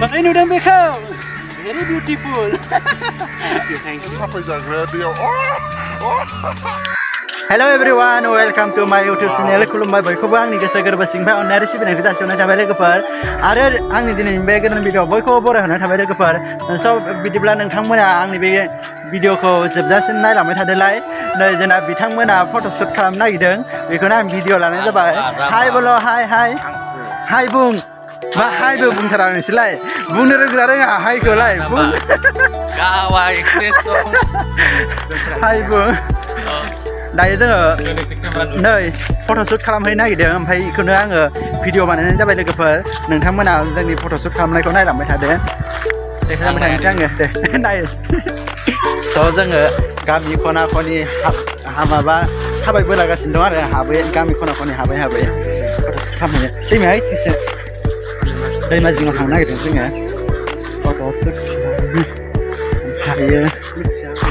Makai nudang bekau. Very beautiful. Thank you. Sampai jaga dia. Hello everyone, welcome to my YouTube channel. खुलुमबाय बयखौबो आंनि गोसो गोरबो सिंनिफ्राय अननाय सिबिनायखौ जासिहरनाय थाबाय लोगोफोर आरो आंनि दिनैनि बे गोदान भिडिअ बयखौबो बरायहरनाय थाबाय लोगोफोर स' बिदिब्ला नोंथांमोना आंनि बे भिडिअखौ जोबजासिम नायलांबाय थादोलाय नै जोंना बिथांमोना फट'शुट खालामनो नागिरदों बेखौनो आं भिडिअ लानाय जाबाय हाय बोलो हाय बुं मा हायबो बुंथारा नोंसोरलाय बुंनो रोंग्रा रोङा हायखौलाय बुं गावा एक्सप्रेस दं हाय बुं दायो जोङो नै फट'शुट खालामहैनो नागिरदों ओमफ्राय बेखौनो आङो भिडिअ बानायनाय जाबाय लोगोफोर नोंथांमोना जोंनि फट'शुट खालामनायखौ नायलांबाय थादो देखायलांबाय थानोसै आङो दे नाय थ' जोङो गामि खना खनि माबा थाबायबोलागासिनो दं आरो हाबै गामि खना खनि हाबै फट'शुट खालामहैनो दैमाया इथिंसो दैमा जिङाव थांनो नागिरदों जोङो फट'शुट ओमफ्रायो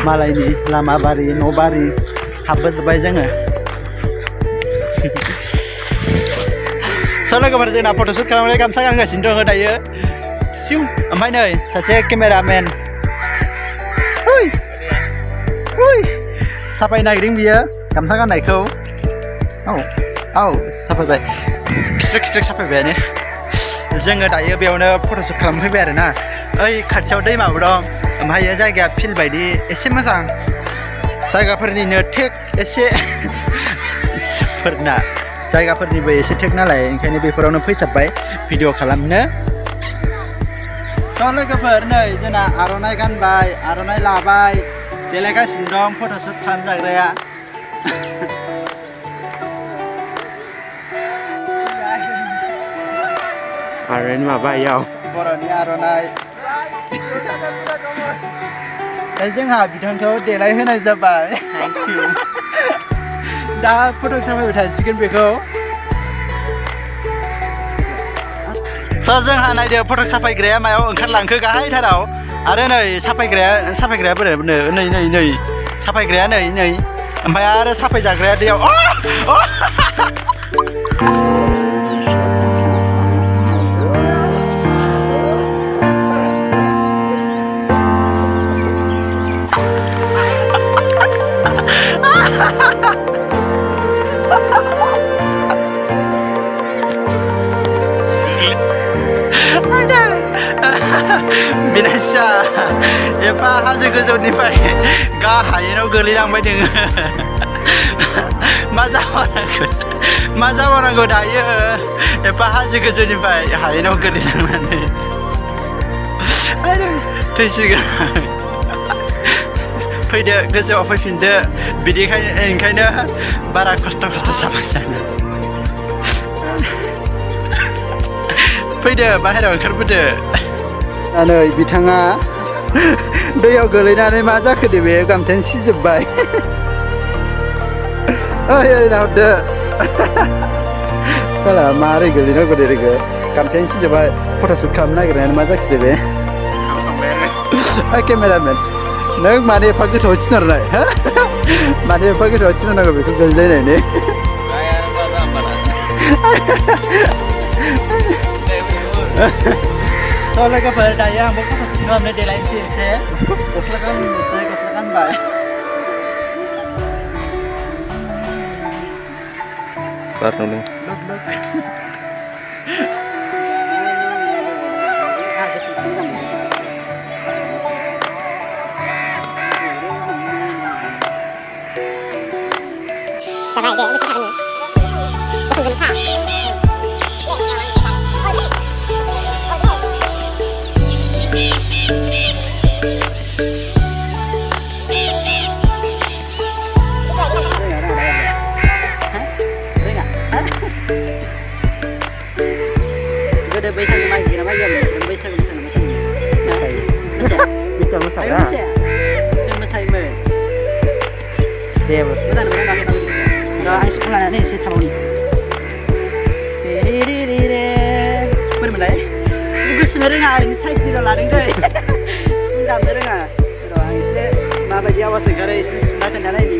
मालायनि लामा बारि न' बारि हाबबोजोब्बाय जोङो स' लोगोफोर जोंना फट'शुट खालामनाय गामसा गानगासिनो दङ दायो सिउ ओमफ्राय नै सासे केमेरामेन साफायनो नागिरदों बियो गामसा गाननायखौ औ साफायबाय खिस्रिक साफायबायानो जोङो दायो बेयावनो फट'शुट खालामफैबाय आरोना ओइ खाथियाव दैमाबो दं ओमफ्राय जायगाया फिल्ड बायदि एसे मोजां जायगाफोरनिनो टेक एसे फोरना जायगाफोरनिबो एसे टेक नालाय ओंखायनो बेफोरावनो फैसाबबाय भिडिअ खालामनो स' लोगोफोर नै जोंना आर'नाइ गानबाय आर'नाइ लाबाय देलायगासिनो दं फट'शुट खालामजाग्राया आर'नाइ माबायाव बर'नि आर'नाइ जोंहा बिथांखौ देलायहोनाय जाबाय थेंक इउ दा फट' साफायबाय थासिगोन बेखौ स' जोंहा नायदो फट' साफायग्राया मायाव ओंखारलांखो गाहायथाराव आरो नै साफायग्राया बोरै नै साफायग्राया नै ओमफ्राय आरो साफायजाग्राया दैयाव बिनायसा एफा हाजो गोजौनिफ्राय गाहायेनाव गोलैलांबाय दोङो मा जाबावनांगौ दायो एफा हाजो गोजौनिफ्राय हायेनाव गोलैलांनानै थैसिगोन फैदो गोजौआव फैफिनदो ओंखायनो बारा खस्थ' जाबाय जानो फैदो बाहेरायाव ओंखारबोदो नै बिथाङा दैयाव गोलैनानै मा जाखो दे बे गामसायानो सिजोब्बाय ओइ नाहरदो साला मारै गोलैनांगौ दे लोगो गामसायानो सिजोब्बाय फट'शुट खालामनो नागिरनायानो मा जाखिदे बे केमेरामेन नों मानो एफा गोथौआव थिनहरनाय मानो एफा गोथौआव थिनहरनांगौ बेखौ गोलैलायनायनि स' लोगोफोर दायो आंबो फट'शुट खालामनो देलायनोसै एसे गस्ला गानबाय गोदो बैसागु मागिना मागियामोन बैसागु मोसायोमोन जों मोसायोमोन दे मोजां मोजां आं सिफुं लानानै एसे थाबावनि बोरैमोनलाय सिफुंखौ सुनो रोङा ओरैनो साइसनिल' लादों दै सिफुं दामनो रोङा र' आं एसे माबायदि आवाज ओंखारो एसे सुना खोन्थानायनि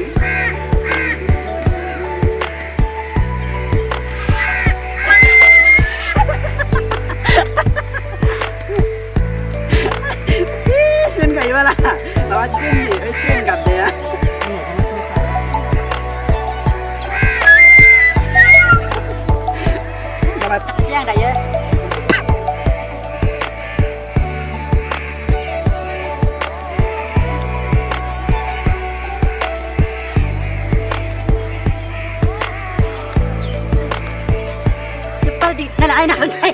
นั่นแหละไอ้หนักคนไทย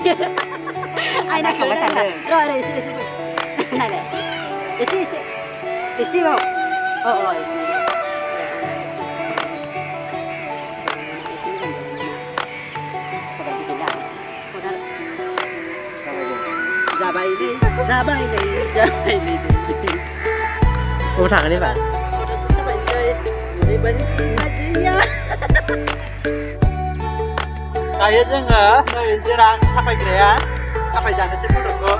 ไอ้หนักคือได้ค่ะรอเลยสินั่นแหละสิบอกอ๋อสิZabay đi. Cô thẳng đi bạn. Các bạn chơi người bên là gì nhá. Kayak jengah, noi jerang sampai gerean, sampai jangan sih pun kok.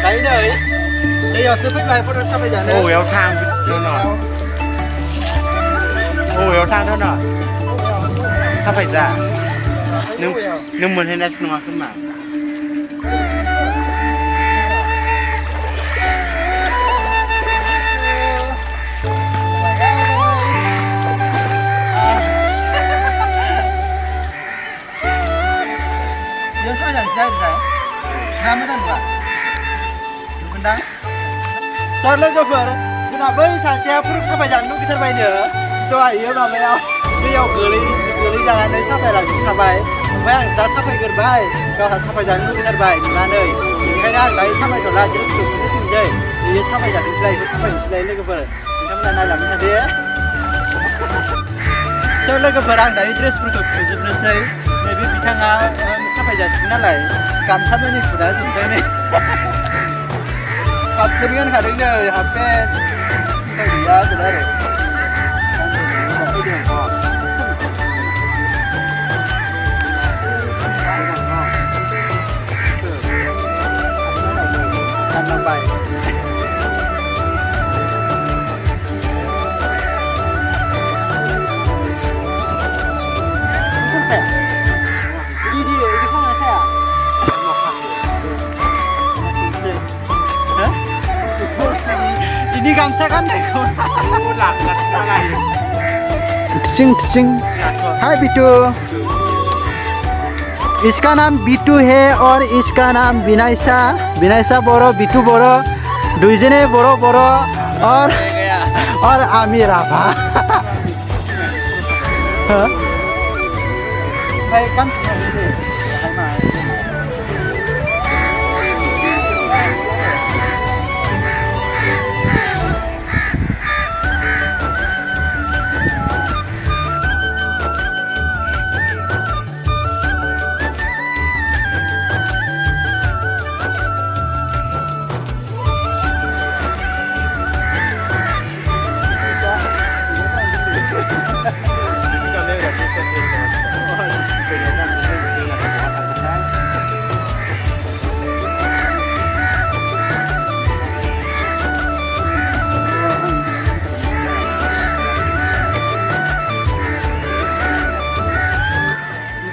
Đấy đời bây giờ sư phích bài photo sao bây giờ nữa Ô éo thang thôi nọ. Ô éo thang thôi nọ. Sao phải giả? Nung muốn hay là nó không mà. Giờ sao bây giờ đây rồi? Nam mới đang Benar. Soalnya cover, kenapa saya perut sampai jantung kita bayar? Itu ayo namanya. Dia geli jalan dari sampai langsung sampai. Bayang kita sampai gerbay, kalau sampai jantung kita bayar. Mana? Kayaknya dari sampai ke lagi terus ke sini tunjai. Dia sampai jantung selain lagi cover. Kita mana nak mana dia? Soalnya cover dari terus perut kerja saya. Maybe bitanga sampai jantung nalai. Kamsam ini sudah selesai nih. Hampir kan kadang dia hampir dia sudah ada. Nampai. Ini kamsa kan deh. Cing. Hai Bittu, इसका नाम बिट्टू है और इसका नाम विनायसा बोरो, बिट्टू बोरो, दुइजने बोरो और Aamir Rabha. Hai kan ini.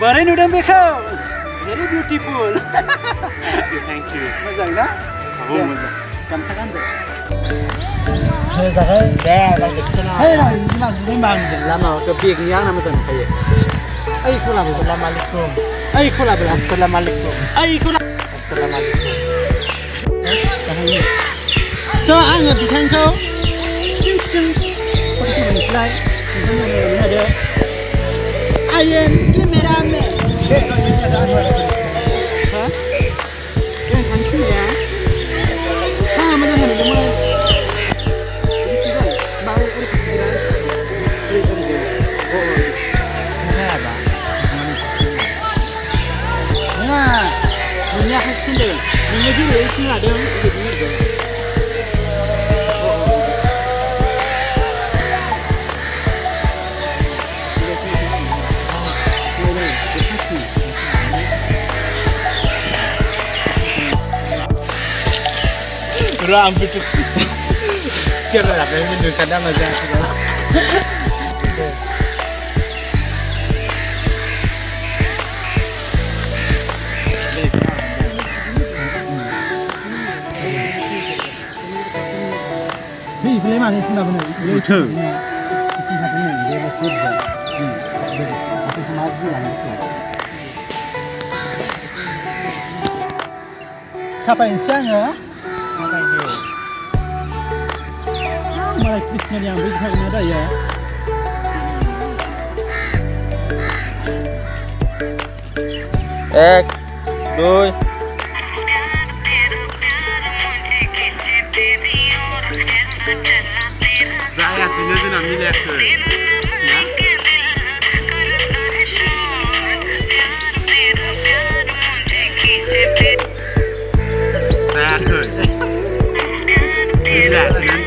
Baru ini udah bekal, jadi beautiful. Thank you. Mazang na? Aku mazang. Kamsa kan deh. Mazang deh, lagi kena. Hey, nah ini mah sudah bang. Lama ke pik yang nama tuh kayak. Assalamualaikum. Assalamualaikum. Assalamualaikum. So anh ở Bình Châu. Cing. Có cái gì slide. Ini ada. I am cameraman. Hah? Yang kanci ya. Mana ada semua. Ini sudah baru persiapan. Apa? Nah, punya hak sendiri. Ini juga sih ada yang begini. Hampir tuh. Kita lah pengen kadang aja. Ini mana itu nak benar? Betul. Itu nak benar dia mesti ada. Tapi maju lah mesti. Siapa yang siang ya? Siapa itu? Malah Krishna yang beritahu ada ya. एक दुई Saya sini tu nak milih ke? Saya ke. Milih,